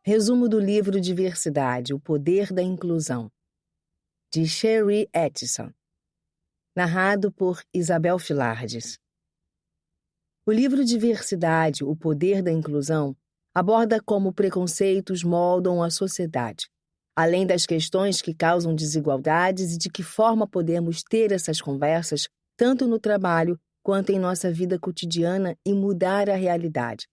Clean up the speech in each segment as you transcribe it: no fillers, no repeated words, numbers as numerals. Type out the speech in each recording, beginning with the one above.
Resumo do livro Diversidade, o Poder da Inclusão, de Sherry Atchison. Narrado por Isabel Filardes. O livro Diversidade, o Poder da Inclusão, aborda como preconceitos moldam a sociedade, além das questões que causam desigualdades e de que forma podemos ter essas conversas, tanto no trabalho quanto em nossa vida cotidiana, e mudar a realidade.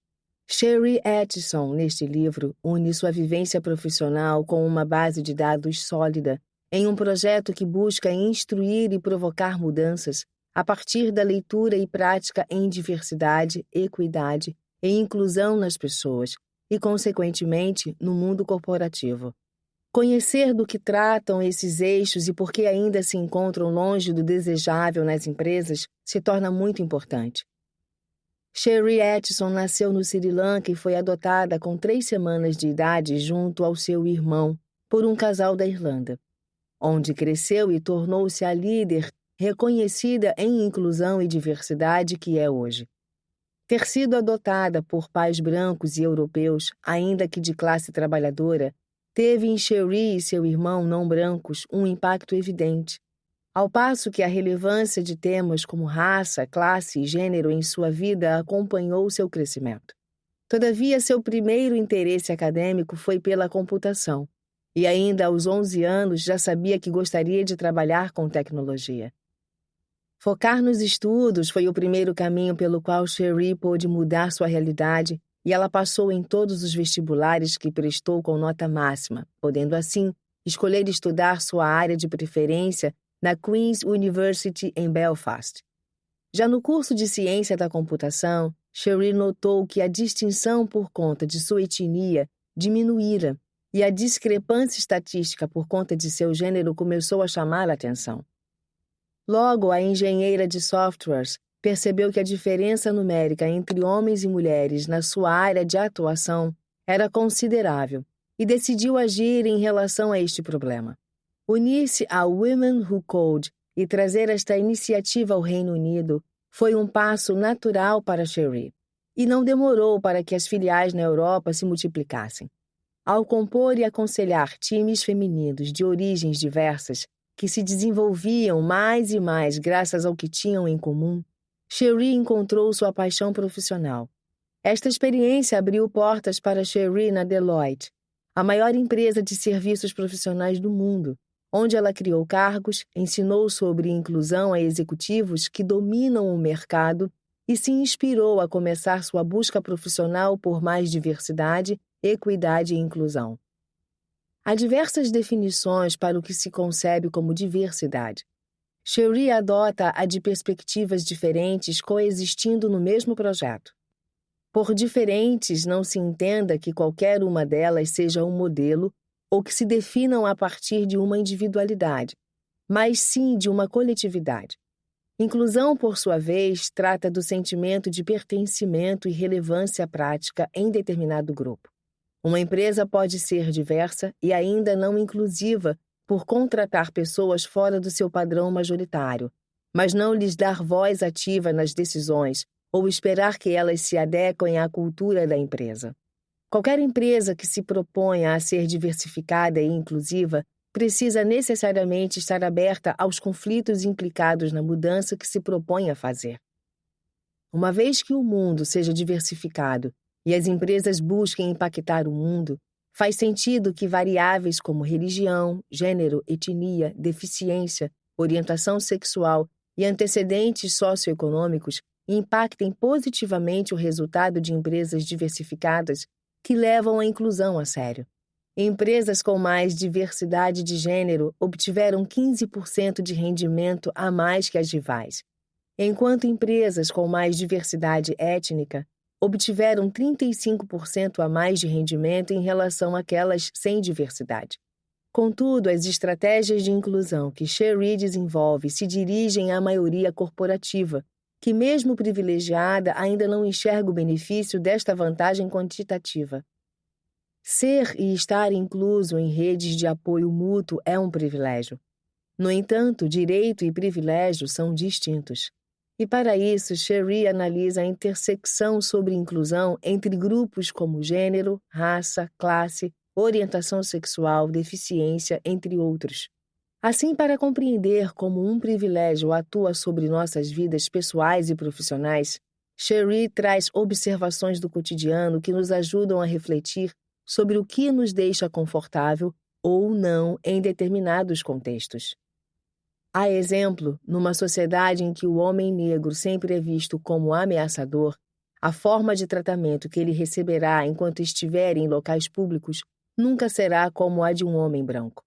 Sherry Atchison, neste livro, une sua vivência profissional com uma base de dados sólida em um projeto que busca instruir e provocar mudanças a partir da leitura e prática em diversidade, equidade e inclusão nas pessoas e, consequentemente, no mundo corporativo. Conhecer do que tratam esses eixos e por que ainda se encontram longe do desejável nas empresas se torna muito importante. Sherry Atchison nasceu no Sri Lanka e foi adotada com 3 semanas de idade junto ao seu irmão por um casal da Irlanda, onde cresceu e tornou-se a líder reconhecida em inclusão e diversidade que é hoje. Ter sido adotada por pais brancos e europeus, ainda que de classe trabalhadora, teve em Sherry e seu irmão não brancos um impacto evidente. Ao passo que a relevância de temas como raça, classe e gênero em sua vida acompanhou seu crescimento. Todavia, seu primeiro interesse acadêmico foi pela computação, e ainda aos 11 anos já sabia que gostaria de trabalhar com tecnologia. Focar nos estudos foi o primeiro caminho pelo qual Sherry pôde mudar sua realidade, e ela passou em todos os vestibulares que prestou com nota máxima, podendo assim escolher estudar sua área de preferência na Queen's University em Belfast. Já no curso de Ciência da Computação, Sherry notou que a distinção por conta de sua etnia diminuíra e a discrepância estatística por conta de seu gênero começou a chamar a atenção. Logo, a engenheira de softwares percebeu que a diferença numérica entre homens e mulheres na sua área de atuação era considerável e decidiu agir em relação a este problema. Unir-se à Women Who Code e trazer esta iniciativa ao Reino Unido foi um passo natural para Sherry, e não demorou para que as filiais na Europa se multiplicassem. Ao compor e aconselhar times femininos de origens diversas, que se desenvolviam mais e mais graças ao que tinham em comum, Sherry encontrou sua paixão profissional. Esta experiência abriu portas para Sherry na Deloitte, a maior empresa de serviços profissionais do mundo, onde ela criou cargos, ensinou sobre inclusão a executivos que dominam o mercado e se inspirou a começar sua busca profissional por mais diversidade, equidade e inclusão. Há diversas definições para o que se concebe como diversidade. Sherry adota a de perspectivas diferentes coexistindo no mesmo projeto. Por diferentes, não se entenda que qualquer uma delas seja um modelo ou que se definam a partir de uma individualidade, mas sim de uma coletividade. Inclusão, por sua vez, trata do sentimento de pertencimento e relevância prática em determinado grupo. Uma empresa pode ser diversa e ainda não inclusiva por contratar pessoas fora do seu padrão majoritário, mas não lhes dar voz ativa nas decisões ou esperar que elas se adequem à cultura da empresa. Qualquer empresa que se proponha a ser diversificada e inclusiva precisa necessariamente estar aberta aos conflitos implicados na mudança que se propõe a fazer. Uma vez que o mundo seja diversificado e as empresas busquem impactar o mundo, faz sentido que variáveis como religião, gênero, etnia, deficiência, orientação sexual e antecedentes socioeconômicos impactem positivamente o resultado de empresas diversificadas que levam a inclusão a sério. Empresas com mais diversidade de gênero obtiveram 15% de rendimento a mais que as rivais, enquanto empresas com mais diversidade étnica obtiveram 35% a mais de rendimento em relação àquelas sem diversidade. Contudo, as estratégias de inclusão que Sherry desenvolve se dirigem à maioria corporativa, que mesmo privilegiada ainda não enxerga o benefício desta vantagem quantitativa. Ser e estar incluso em redes de apoio mútuo é um privilégio. No entanto, direito e privilégio são distintos. E para isso, Cherie analisa a intersecção sobre inclusão entre grupos como gênero, raça, classe, orientação sexual, deficiência, entre outros. Assim, para compreender como um privilégio atua sobre nossas vidas pessoais e profissionais, Cherie traz observações do cotidiano que nos ajudam a refletir sobre o que nos deixa confortável ou não em determinados contextos. A exemplo, numa sociedade em que o homem negro sempre é visto como ameaçador, a forma de tratamento que ele receberá enquanto estiver em locais públicos nunca será como a de um homem branco.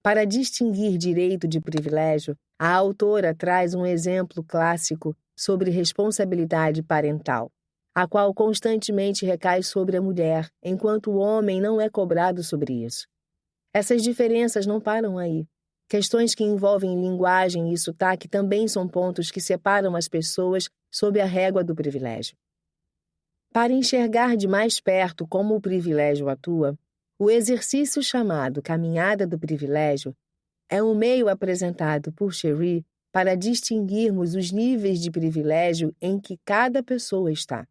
Para distinguir direito de privilégio, a autora traz um exemplo clássico sobre responsabilidade parental, a qual constantemente recai sobre a mulher, enquanto o homem não é cobrado sobre isso. Essas diferenças não param aí. Questões que envolvem linguagem e sotaque também são pontos que separam as pessoas sob a régua do privilégio. Para enxergar de mais perto como o privilégio atua, o exercício chamado Caminhada do Privilégio é um meio apresentado por Cherie para distinguirmos os níveis de privilégio em que cada pessoa está.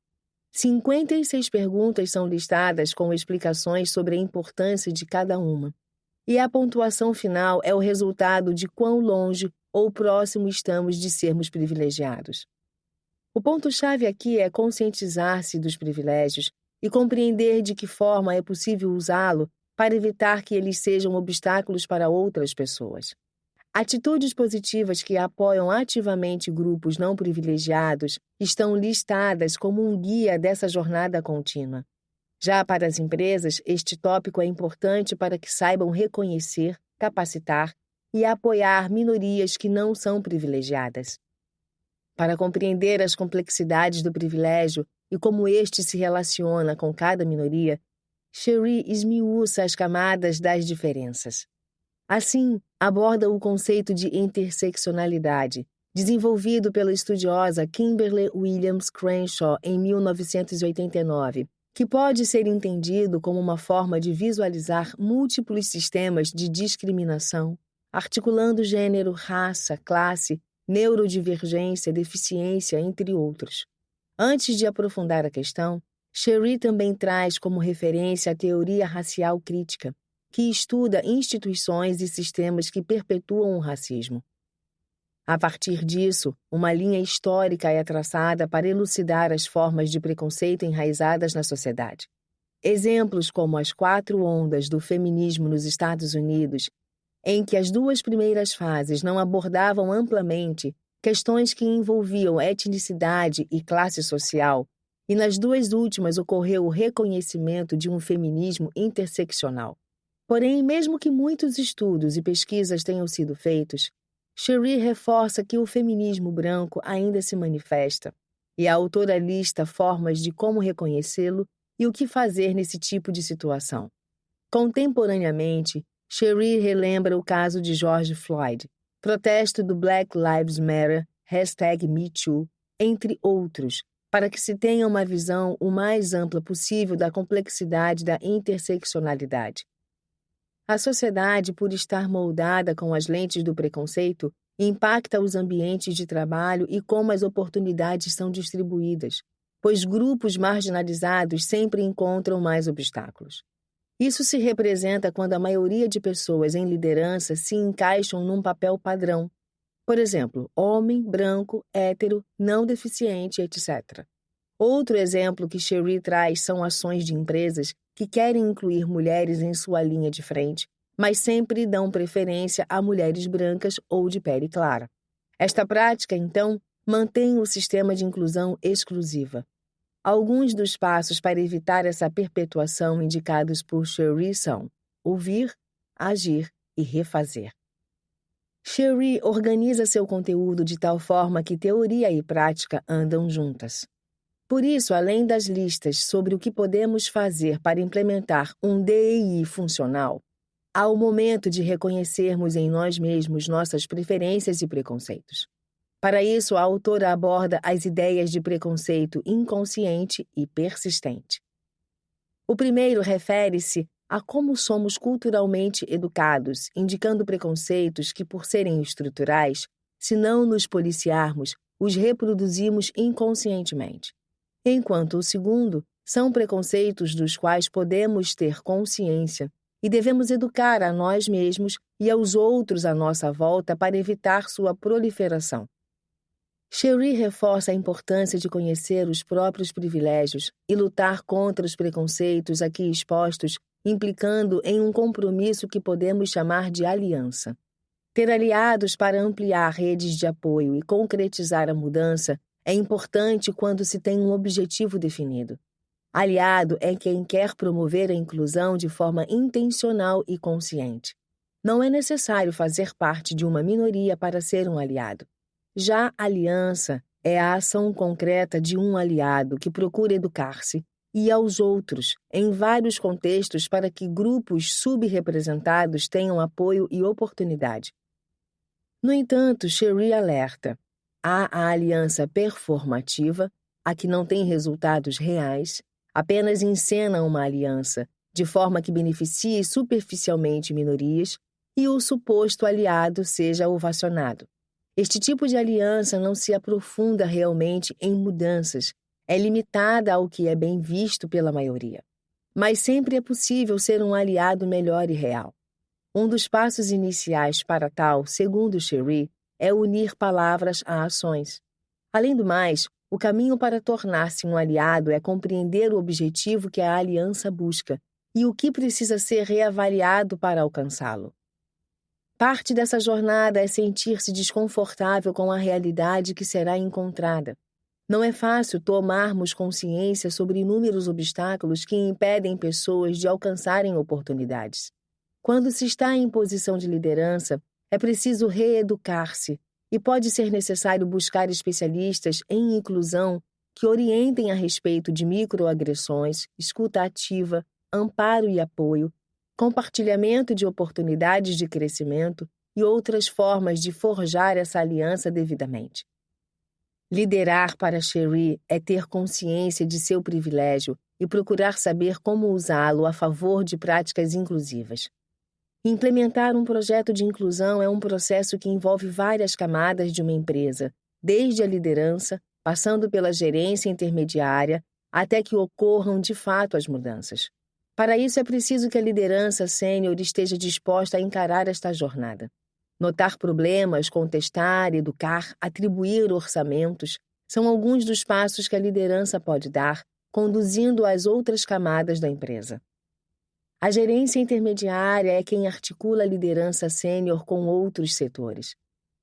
56 perguntas são listadas com explicações sobre a importância de cada uma. E a pontuação final é o resultado de quão longe ou próximo estamos de sermos privilegiados. O ponto-chave aqui é conscientizar-se dos privilégios e compreender de que forma é possível usá-lo para evitar que eles sejam obstáculos para outras pessoas. Atitudes positivas que apoiam ativamente grupos não privilegiados estão listadas como um guia dessa jornada contínua. Já para as empresas, este tópico é importante para que saibam reconhecer, capacitar e apoiar minorias que não são privilegiadas. Para compreender as complexidades do privilégio e como este se relaciona com cada minoria, Cherie esmiuça as camadas das diferenças. Assim, aborda o conceito de interseccionalidade, desenvolvido pela estudiosa Kimberly Williams Crenshaw em 1989, que pode ser entendido como uma forma de visualizar múltiplos sistemas de discriminação, articulando gênero, raça, classe, neurodivergência, deficiência, entre outros. Antes de aprofundar a questão, Cherie também traz como referência a teoria racial crítica, que estuda instituições e sistemas que perpetuam o racismo. A partir disso, uma linha histórica é traçada para elucidar as formas de preconceito enraizadas na sociedade. Exemplos como as 4 ondas do feminismo nos Estados Unidos, em que as 2 primeiras fases não abordavam amplamente questões que envolviam etnicidade e classe social, e nas 2 últimas ocorreu o reconhecimento de um feminismo interseccional. Porém, mesmo que muitos estudos e pesquisas tenham sido feitos, Cherie reforça que o feminismo branco ainda se manifesta, e a autora lista formas de como reconhecê-lo e o que fazer nesse tipo de situação. Contemporaneamente, Cherie relembra o caso de George Floyd, protesto do Black Lives Matter, #MeToo, entre outros, para que se tenha uma visão o mais ampla possível da complexidade da interseccionalidade. A sociedade, por estar moldada com as lentes do preconceito, impacta os ambientes de trabalho e como as oportunidades são distribuídas, pois grupos marginalizados sempre encontram mais obstáculos. Isso se representa quando a maioria de pessoas em liderança se encaixam num papel padrão. Por exemplo, homem, branco, hétero, não deficiente, etc. Outro exemplo que Cherie traz são ações de empresas que querem incluir mulheres em sua linha de frente, mas sempre dão preferência a mulheres brancas ou de pele clara. Esta prática, então, mantém o sistema de inclusão exclusiva. Alguns dos passos para evitar essa perpetuação indicados por Cherie são ouvir, agir e refazer. Cherie organiza seu conteúdo de tal forma que teoria e prática andam juntas. Por isso, além das listas sobre o que podemos fazer para implementar um DEI funcional, há o momento de reconhecermos em nós mesmos nossas preferências e preconceitos. Para isso, a autora aborda as ideias de preconceito inconsciente e persistente. O primeiro refere-se a como somos culturalmente educados, indicando preconceitos que, por serem estruturais, se não nos policiarmos, os reproduzimos inconscientemente, enquanto o segundo são preconceitos dos quais podemos ter consciência e devemos educar a nós mesmos e aos outros à nossa volta para evitar sua proliferação. Cherie reforça a importância de conhecer os próprios privilégios e lutar contra os preconceitos aqui expostos, implicando em um compromisso que podemos chamar de aliança. Ter aliados para ampliar redes de apoio e concretizar a mudança é importante quando se tem um objetivo definido. Aliado é quem quer promover a inclusão de forma intencional e consciente. Não é necessário fazer parte de uma minoria para ser um aliado. Já aliança é a ação concreta de um aliado que procura educar-se e aos outros em vários contextos para que grupos subrepresentados tenham apoio e oportunidade. No entanto, Cherie alerta: há a aliança performativa, a que não tem resultados reais, apenas encena uma aliança, de forma que beneficie superficialmente minorias, e o suposto aliado seja ovacionado. Este tipo de aliança não se aprofunda realmente em mudanças, é limitada ao que é bem visto pela maioria. Mas sempre é possível ser um aliado melhor e real. Um dos passos iniciais para tal, segundo Cherie, é unir palavras a ações. Além do mais, o caminho para tornar-se um aliado é compreender o objetivo que a aliança busca e o que precisa ser reavaliado para alcançá-lo. Parte dessa jornada é sentir-se desconfortável com a realidade que será encontrada. Não é fácil tomarmos consciência sobre inúmeros obstáculos que impedem pessoas de alcançarem oportunidades. Quando se está em posição de liderança, é preciso reeducar-se e pode ser necessário buscar especialistas em inclusão que orientem a respeito de microagressões, escuta ativa, amparo e apoio, compartilhamento de oportunidades de crescimento e outras formas de forjar essa aliança devidamente. Liderar para Cherie é ter consciência de seu privilégio e procurar saber como usá-lo a favor de práticas inclusivas. Implementar um projeto de inclusão é um processo que envolve várias camadas de uma empresa, desde a liderança, passando pela gerência intermediária, até que ocorram de fato as mudanças. Para isso é preciso que a liderança sênior esteja disposta a encarar esta jornada. Notar problemas, contestar, educar, atribuir orçamentos são alguns dos passos que a liderança pode dar, conduzindo às outras camadas da empresa. A gerência intermediária é quem articula a liderança sênior com outros setores.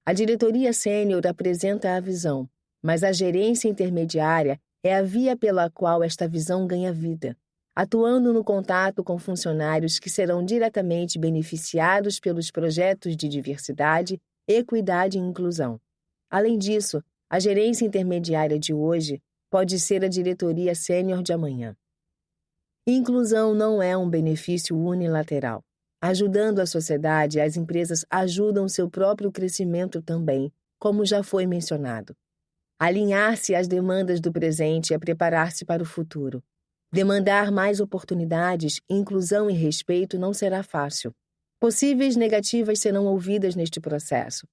A diretoria sênior apresenta a visão, mas a gerência intermediária é a via pela qual esta visão ganha vida, atuando no contato com funcionários que serão diretamente beneficiados pelos projetos de diversidade, equidade e inclusão. Além disso, a gerência intermediária de hoje pode ser a diretoria sênior de amanhã. Inclusão não é um benefício unilateral. Ajudando a sociedade, as empresas ajudam seu próprio crescimento também, como já foi mencionado. Alinhar-se às demandas do presente é preparar-se para o futuro. Demandar mais oportunidades, inclusão e respeito não será fácil. Possíveis negativas serão ouvidas neste processo.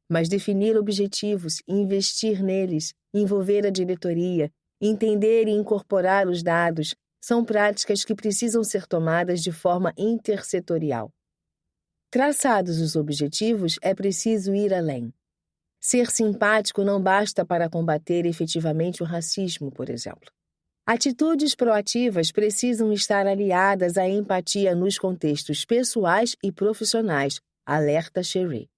Mas definir objetivos, investir neles, envolver a diretoria, entender e incorporar os dados são práticas que precisam ser tomadas de forma intersetorial. Traçados os objetivos, é preciso ir além. Ser simpático não basta para combater efetivamente o racismo, por exemplo. Atitudes proativas precisam estar aliadas à empatia nos contextos pessoais e profissionais, alerta Cherie.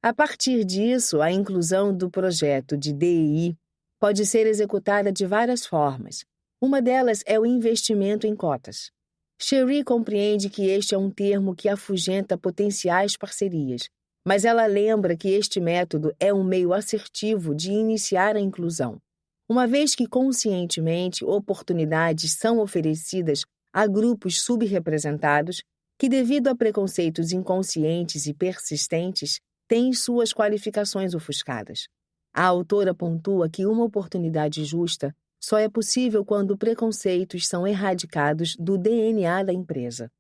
A partir disso, a inclusão do projeto de DEI pode ser executada de várias formas. Uma delas é o investimento em cotas. Cherie compreende que este é um termo que afugenta potenciais parcerias, mas ela lembra que este método é um meio assertivo de iniciar a inclusão. Uma vez que conscientemente oportunidades são oferecidas a grupos subrepresentados que, devido a preconceitos inconscientes e persistentes, têm suas qualificações ofuscadas. A autora pontua que uma oportunidade justa só é possível quando preconceitos são erradicados do DNA da empresa.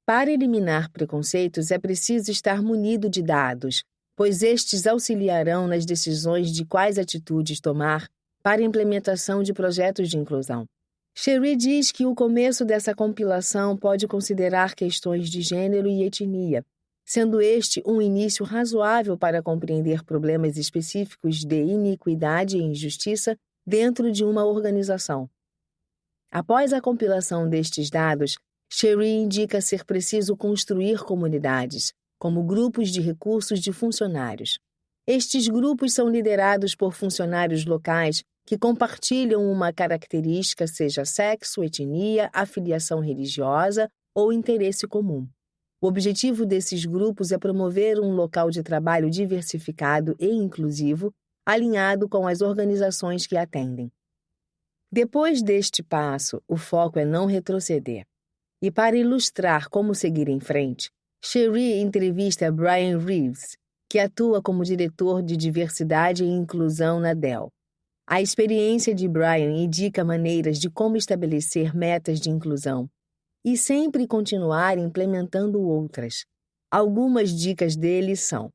Para eliminar preconceitos é preciso estar munido de dados, pois estes auxiliarão nas decisões de quais atitudes tomar para a implementação de projetos de inclusão. Cherie diz que o começo dessa compilação pode considerar questões de gênero e etnia, sendo este um início razoável para compreender problemas específicos de iniquidade e injustiça dentro de uma organização. Após a compilação destes dados, Cherie indica ser preciso construir comunidades, como grupos de recursos de funcionários. Estes grupos são liderados por funcionários locais que compartilham uma característica, seja sexo, etnia, afiliação religiosa ou interesse comum. O objetivo desses grupos é promover um local de trabalho diversificado e inclusivo, alinhado com as organizações que atendem. Depois deste passo, o foco é não retroceder. E para ilustrar como seguir em frente, Cherie entrevista Brian Reeves, que atua como diretor de diversidade e inclusão na Dell. A experiência de Brian indica maneiras de como estabelecer metas de inclusão e sempre continuar implementando outras. Algumas dicas dele são: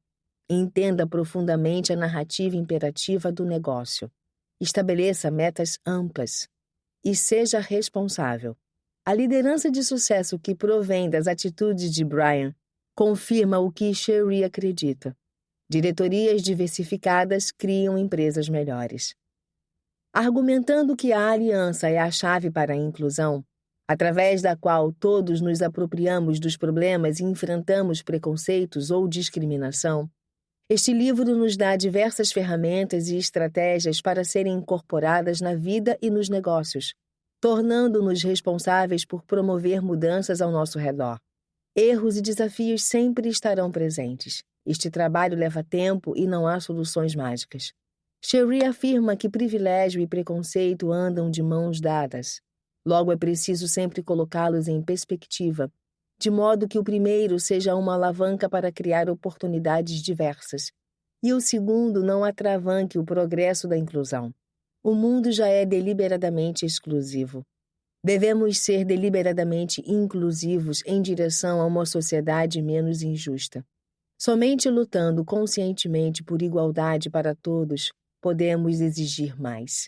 entenda profundamente a narrativa imperativa do negócio. Estabeleça metas amplas e seja responsável. A liderança de sucesso que provém das atitudes de Brian confirma o que Cherie acredita. Diretorias diversificadas criam empresas melhores. Argumentando que a aliança é a chave para a inclusão, através da qual todos nos apropriamos dos problemas e enfrentamos preconceitos ou discriminação, este livro nos dá diversas ferramentas e estratégias para serem incorporadas na vida e nos negócios, tornando-nos responsáveis por promover mudanças ao nosso redor. Erros e desafios sempre estarão presentes. Este trabalho leva tempo e não há soluções mágicas. Cherie afirma que privilégio e preconceito andam de mãos dadas. Logo, é preciso sempre colocá-los em perspectiva, de modo que o primeiro seja uma alavanca para criar oportunidades diversas, e o segundo não atravanque o progresso da inclusão. O mundo já é deliberadamente exclusivo. Devemos ser deliberadamente inclusivos em direção a uma sociedade menos injusta. Somente lutando conscientemente por igualdade para todos, podemos exigir mais.